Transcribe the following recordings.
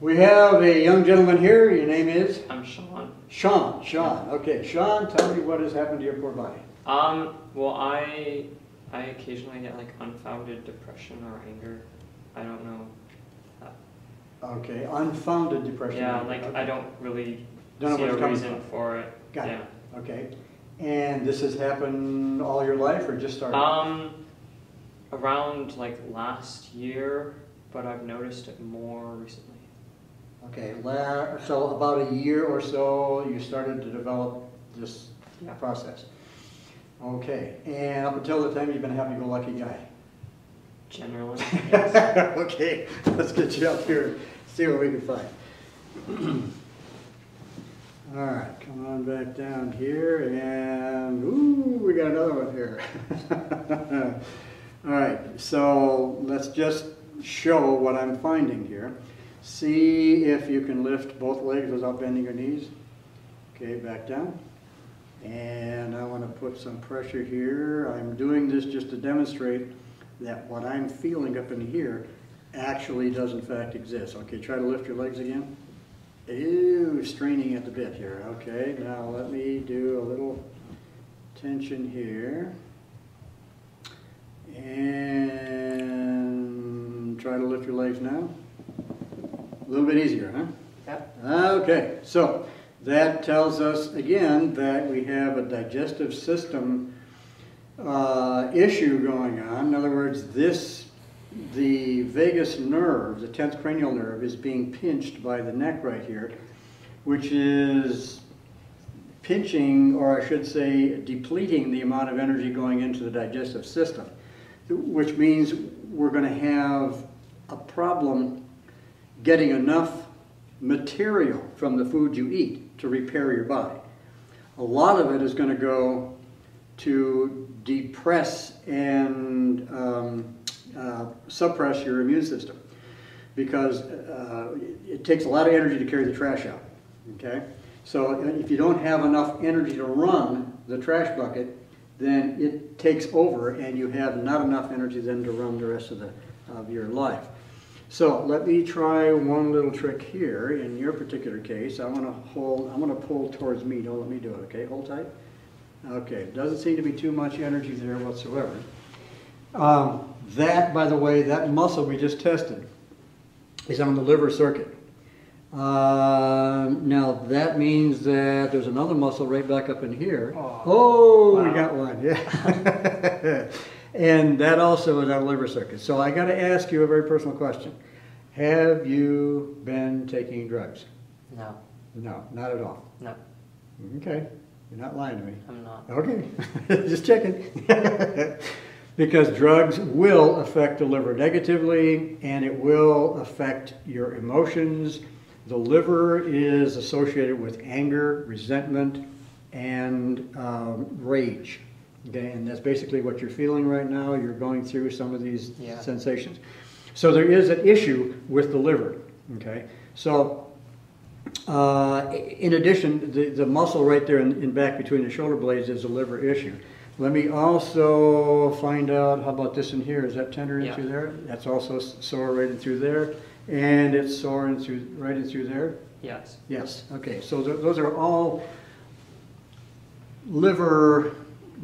We have a young gentleman here. Your name is? I'm Sean. Sean. Okay, Sean, tell me what has happened to your poor body. Well, I occasionally get like unfounded depression or anger. I don't know. Okay, unfounded depression. Yeah, like okay. I don't really Don't see know a what's coming reason from. for it. Got Yeah. it. Okay. And this has happened all your life or just started? Around like last year, but I've noticed it more recently. Okay, so about a year or so you started to develop this process. Okay, and up until the time you've been a happy-go-lucky guy? Generally, yes. Okay, let's get you up here and see what we can find. All right, come on back down here, and ooh, we got another one here. All right, so let's just show what I'm finding here. See if you can lift both legs without bending your knees. Okay, back down. And I want to put some pressure here. I'm doing this just to demonstrate that what I'm feeling up in here actually does in fact exist. Okay, try to lift your legs again. Ew, straining at the bit here. Okay, now let me do a little tension here. And try to lift your legs now. A little bit easier, huh? Yep. Okay, so that tells us again that we have a digestive system issue going on. In other words, the vagus nerve, the 10th cranial nerve, is being pinched by the neck right here, which is pinching, or I should say depleting the amount of energy going into the digestive system, which means we're going to have a problem getting enough material from the food you eat to repair your body. A lot of it is going to go to depress and suppress your immune system, because it takes a lot of energy to carry the trash out. Okay, so if you don't have enough energy to run the trash bucket, then it takes over, and you have not enough energy then to run the rest of your life. So let me try one little trick here. In your particular case, I'm going to pull towards me. Don't let me do it. Okay, hold tight. Okay, doesn't seem to be too much energy there whatsoever. That, by the way, that muscle we just tested is on the liver circuit. Now that means that there's another muscle right back up in here. Oh, wow. We got one. Yeah. And that also is on the liver circuit. So I got to ask you a very personal question. Have you been taking drugs? No. No, not at all. No. Okay. You're not lying to me. I'm not. Okay. Just checking. Because drugs will affect the liver negatively, and it will affect your emotions. The liver is associated with anger, resentment, and rage. Okay, and that's basically what you're feeling right now. You're going through some of these sensations. So there is an issue with the liver. Okay, so in addition, the muscle right there in back between the shoulder blades is a liver issue. Let me also find out, how about this in here? Is that tender in through there? That's also sore right in through there. And it's sore in through, right in through there? Yes. Yes, okay. So those are all liver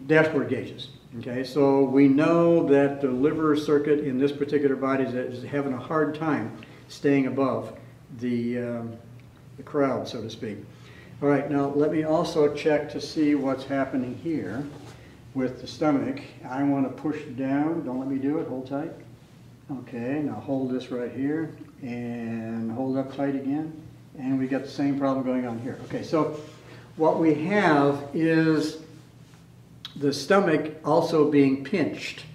dashboard gauges. Okay, so we know that the liver circuit in this particular body is having a hard time staying above the crowd, so to speak. All right, now let me also check to see what's happening here with the stomach. I want to push down. Don't let me do it. Hold tight. Okay, now hold this right here and hold up tight again. And we got the same problem going on here. Okay, so what we have is the stomach also being pinched.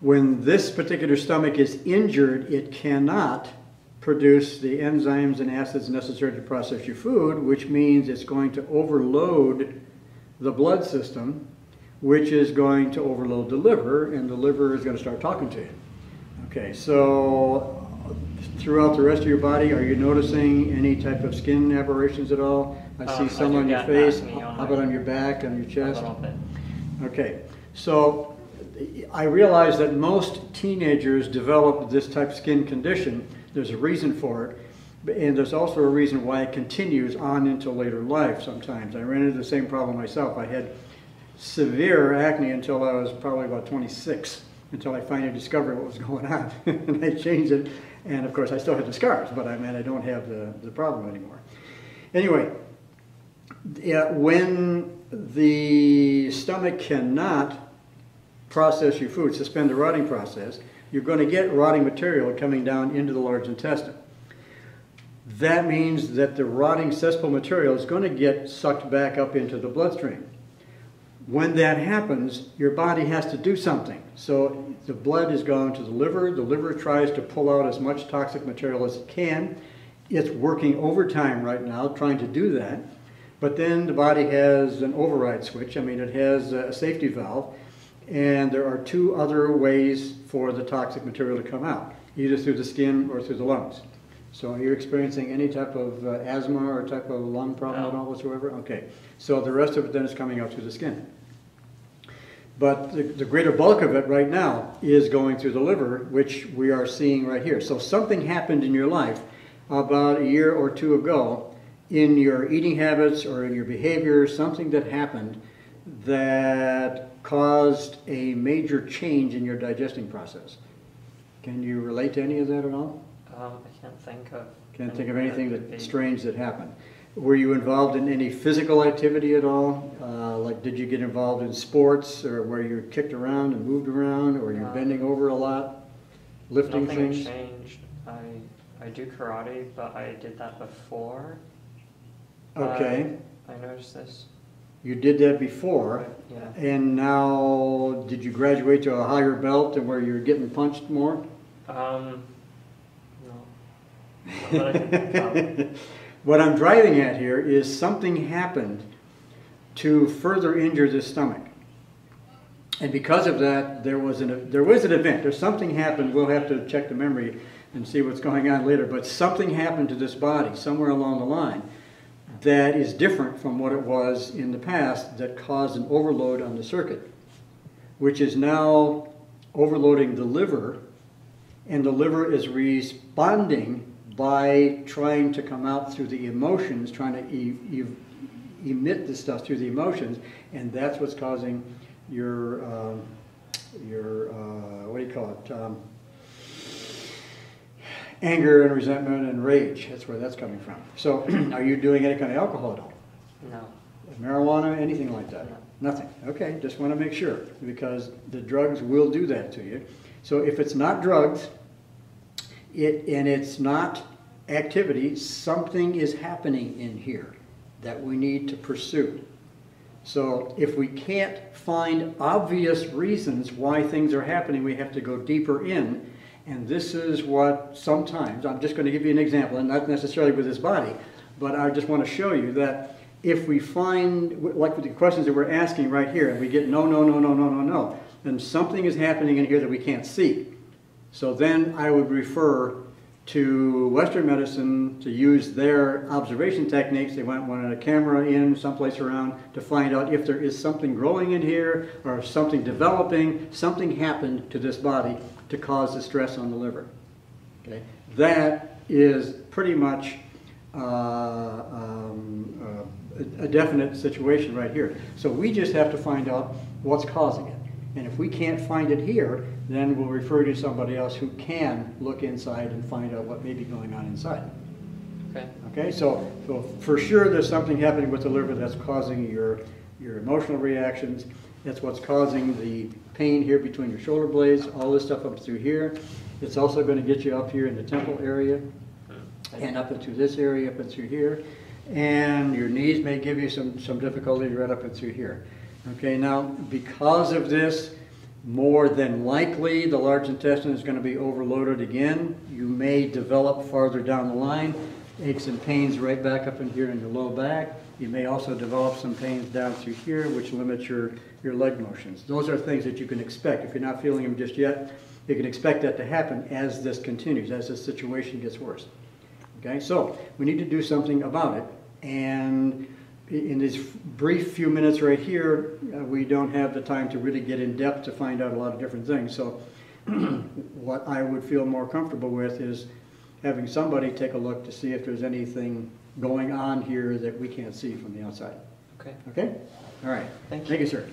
When this particular stomach is injured, it cannot produce the enzymes and acids necessary to process your food, which means it's going to overload the blood system, which is going to overload the liver, and the liver is going to start talking to you. Okay, so throughout the rest of your body, are you noticing any type of skin aberrations at all? I see some on your face. How about on your back, on your chest? A little bit. Okay, so I realize that most teenagers develop this type of skin condition. There's a reason for it. And there's also a reason why it continues on into later life sometimes. I ran into the same problem myself. I had severe acne until I was probably about 26, until I finally discovered what was going on. And I changed it. And of course, I still had the scars, but I mean, I don't have the problem anymore. Anyway, when the stomach cannot process your food, suspend the rotting process, you're going to get rotting material coming down into the large intestine. That means that the rotting cesspool material is going to get sucked back up into the bloodstream. When that happens, your body has to do something. So the blood is going to the liver tries to pull out as much toxic material as it can. It's working overtime right now trying to do that. But then the body has an override switch. I mean, it has a safety valve. And there are two other ways for the toxic material to come out, either through the skin or through the lungs. So are you experiencing any type of asthma or type of lung problem at all whatsoever? Okay. So the rest of it then is coming out through the skin. But the greater bulk of it right now is going through the liver, which we are seeing right here. So something happened in your life about a year or two ago in your eating habits or in your behavior, something that happened that caused a major change in your digesting process. Can you relate to any of that at all? I can't think of. Can't think of anything strange that happened. Were you involved in any physical activity at all? Like, did you get involved in sports, or where you're kicked around and moved around, or you're bending over a lot, lifting things? Nothing changed. I do karate, but I did that before. Okay. I noticed this. You did that before, Yeah. and now did you graduate to a higher belt and where you're getting punched more? No. But I can What I'm driving at here is something happened to further injure the stomach. And because of that, there was an event. There's something happened. We'll have to check the memory and see what's going on later. But something happened to this body somewhere along the line that is different from what it was in the past that caused an overload on the circuit, which is now overloading the liver, and the liver is responding by trying to come out through the emotions, trying to emit the stuff through the emotions, and that's what's causing your what do you call it? Anger and resentment and rage. That's where that's coming from. So, are you doing any kind of alcohol at all? No. Marijuana, anything like that? No. Nothing. Okay, just want to make sure, because the drugs will do that to you. So if it's not drugs, and it's not activity, something is happening in here that we need to pursue. So if we can't find obvious reasons why things are happening, we have to go deeper in. And this is what sometimes, I'm just going to give you an example, and not necessarily with this body, but I just want to show you that if we find, like with the questions that we're asking right here, and we get no, no, no, no, no, no, no, then something is happening in here that we can't see. So then I would refer to Western medicine to use their observation techniques. They wanted a camera in someplace around to find out if there is something growing in here or something developing, something happened to this body to cause the stress on the liver. Okay? That is pretty much a definite situation right here. So we just have to find out what's causing it. And if we can't find it here, then we'll refer to somebody else who can look inside and find out what may be going on inside. Okay. Okay, so for sure there's something happening with the liver that's causing your emotional reactions. That's what's causing the pain here between your shoulder blades, all this stuff up through here. It's also going to get you up here in the temple area and up into this area, up and through here. And your knees may give you some difficulty right up and through here. Okay, now because of this, more than likely the large intestine is going to be overloaded again. You may develop farther down the line aches and pains right back up in here in your low back. You may also develop some pains down through here, which limits your leg motions. Those are things that you can expect. If you're not feeling them just yet, you can expect that to happen as this continues, as this situation gets worse. Okay, so we need to do something about it. And in these brief few minutes right here, we don't have the time to really get in depth to find out a lot of different things. So what I would feel more comfortable with is having somebody take a look to see if there's anything going on here that we can't see from the outside. Okay. Okay? All right. Thank you. Thank you, sir.